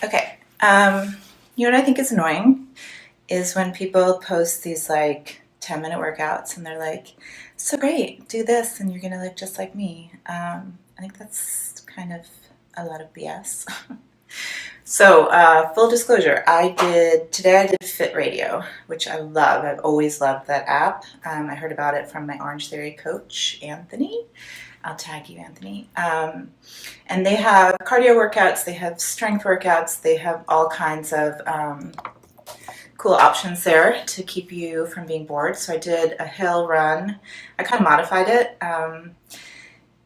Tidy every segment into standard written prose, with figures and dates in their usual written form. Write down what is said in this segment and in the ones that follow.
Okay. You know what I think is annoying is when people post these like 10-minute workouts and they're like, so great, do this and you're gonna look just like me. I think that's kind of a lot of BS. So, full disclosure, today I did Fit Radio, which I love. I've always loved that app. I heard about it from my Orange Theory coach, Anthony. I'll tag you, Anthony. And they have cardio workouts, they have strength workouts, they have all kinds of cool options there to keep you from being bored. So I did a hill run. I kind of modified it,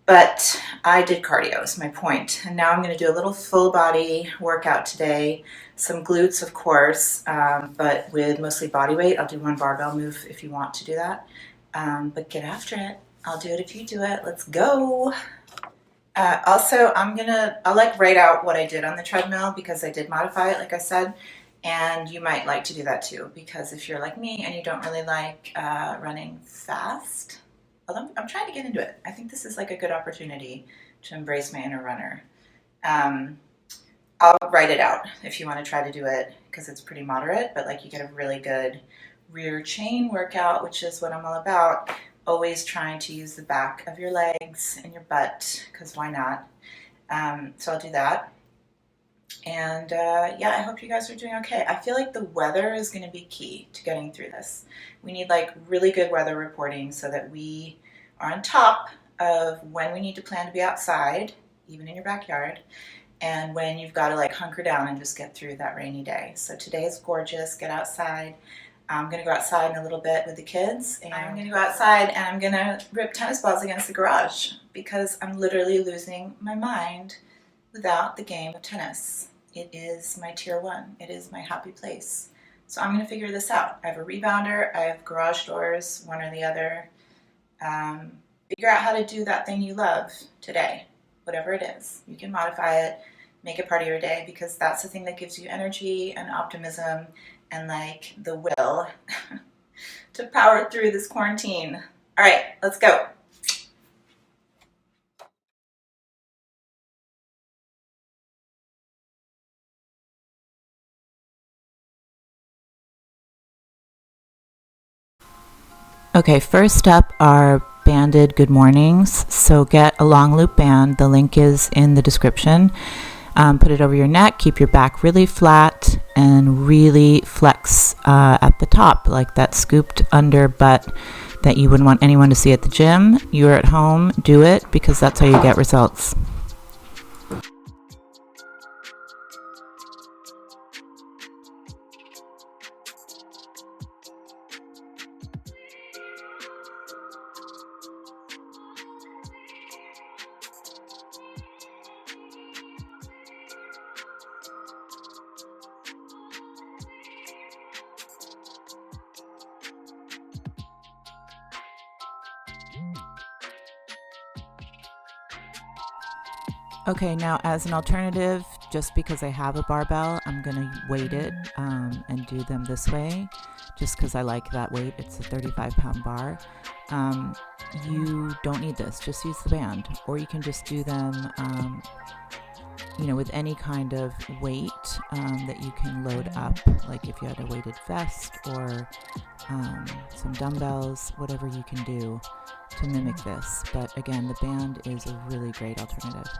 but I did cardio is my point. And now I'm going to do a little full body workout today. Some glutes, of course, but with mostly body weight. I'll do one barbell move if you want to do that. But get after it. I'll do it if you do it. Let's go. Also, I'll like write out what I did on the treadmill because I did modify it, like I said. And you might like to do that too, because if you're like me and you don't really like running fast, although I'm trying to get into it. I think this is like a good opportunity to embrace my inner runner. I'll write it out if you want to try to do it because it's pretty moderate, but like you get a really good rear chain workout, which is what I'm all about. Always trying to use the back of your legs and your butt because why not? So I'll do that. And yeah, I hope you guys are doing okay. I feel like the weather is going to be key to getting through this. We need like really good weather reporting so that we are on top of when we need to plan to be outside, even in your backyard, and when you've got to like hunker down and just get through that rainy day. So today is gorgeous. Get outside. I'm going to go outside in a little bit with the kids, and I'm going to go outside and I'm going to rip tennis balls against the garage because I'm literally losing my mind without the game of tennis. It is my tier one. It is my happy place. So I'm going to figure this out. I have a rebounder. I have garage doors, one or the other. Figure out how to do that thing you love today, whatever it is. You can modify it, make it part of your day, because that's the thing that gives you energy and optimism and like the will to power through this quarantine. All right, let's go. Okay, first up are banded good mornings. So get a long loop band. The link is in the description. Put it over your neck, keep your back really flat, and really flex at the top, like that scooped under butt that you wouldn't want anyone to see at the gym. You're at home, do it, because that's how you get results. Okay, now as an alternative, just because I have a barbell, I'm going to weight it and do them this way, just because I like that weight. It's a 35-pound bar. You don't need this, just use the band. Or you can just do them, with any kind of weight that you can load up, like if you had a weighted vest or some dumbbells, whatever you can do to mimic this. But again, the band is a really great alternative.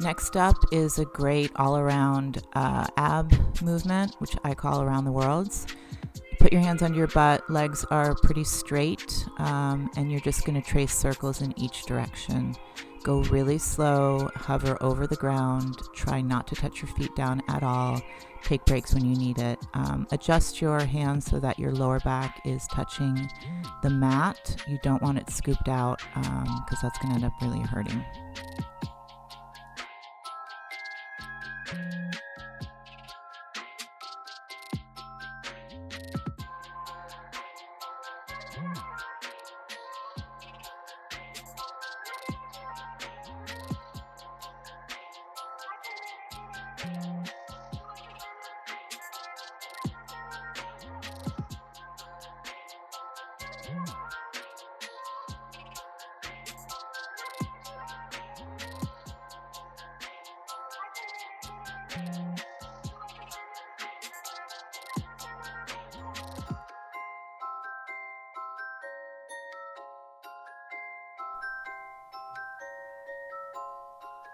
Next up is a great all-around ab movement, which I call around the worlds. Put your hands under your butt, legs are pretty straight, and you're just going to trace circles in each direction. Go really slow, hover over the ground, try not to touch your feet down at all. Take breaks when you need it. Adjust your hands so that your lower back is touching the mat. You don't want it scooped out because that's going to end up really hurting.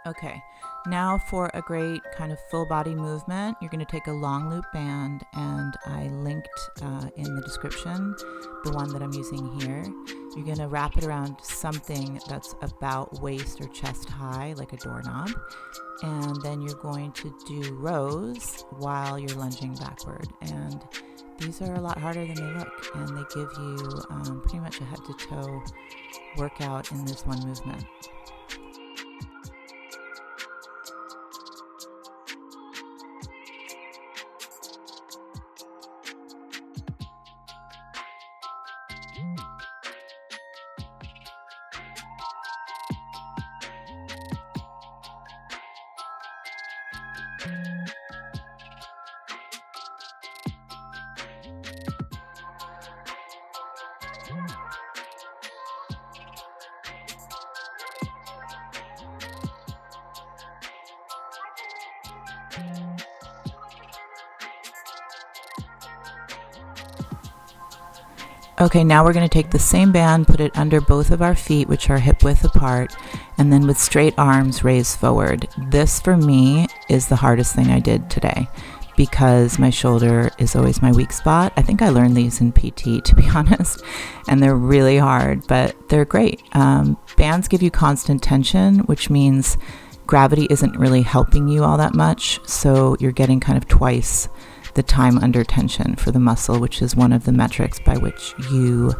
Okay, now for a great kind of full body movement, you're going to take a long loop band, and I linked in the description the one that I'm using here. You're going to wrap it around something that's about waist or chest high, like a doorknob, and then you're going to do rows while you're lunging backward. And these are a lot harder than they look, and they give you pretty much a head to toe workout in this one movement. Okay, now we're going to take the same band, put it under both of our feet, which are hip width apart, and then with straight arms raise forward. This for me is the hardest thing I did today because my shoulder is always my weak spot. I think I learned these in PT, to be honest, and they're really hard, but they're great. Bands give you constant tension, which means gravity isn't really helping you all that much, so you're getting kind of twice the time under tension for the muscle, which is one of the metrics by which you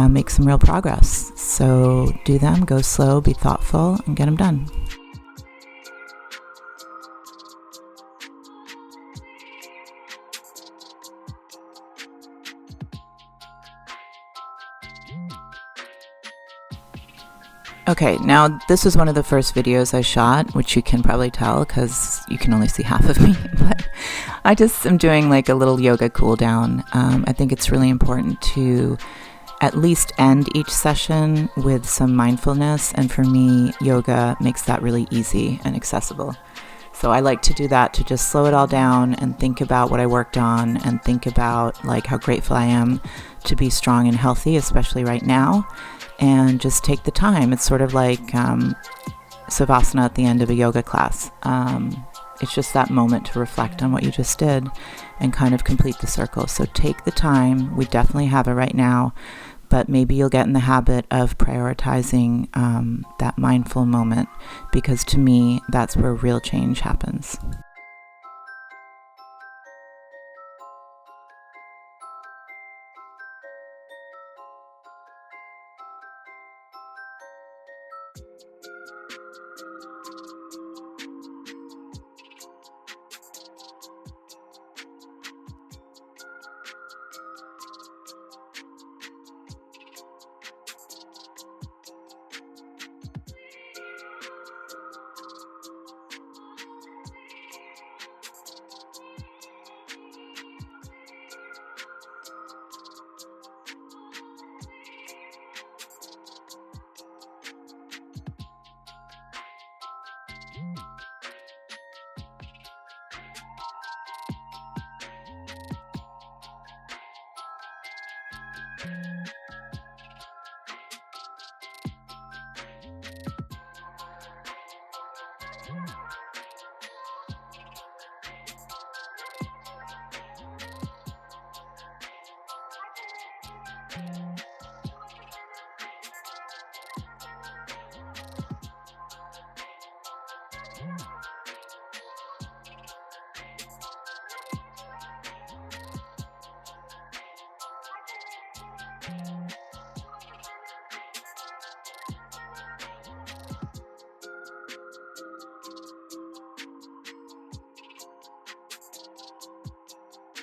make some real progress. So do them, go slow, be thoughtful, and get them done. Okay, now this was one of the first videos I shot, which you can probably tell because you can only see half of me, but I just am doing like a little yoga cool down. I think it's really important to at least end each session with some mindfulness, and for me, yoga makes that really easy and accessible. So I like to do that, to just slow it all down and think about what I worked on and think about like how grateful I am to be strong and healthy, especially right now. And just take the time. It's sort of like Savasana at the end of a yoga class. It's just that moment to reflect on what you just did and kind of complete the circle. So take the time. We definitely have it right now, but maybe you'll get in the habit of prioritizing that mindful moment, because to me, that's where real change happens.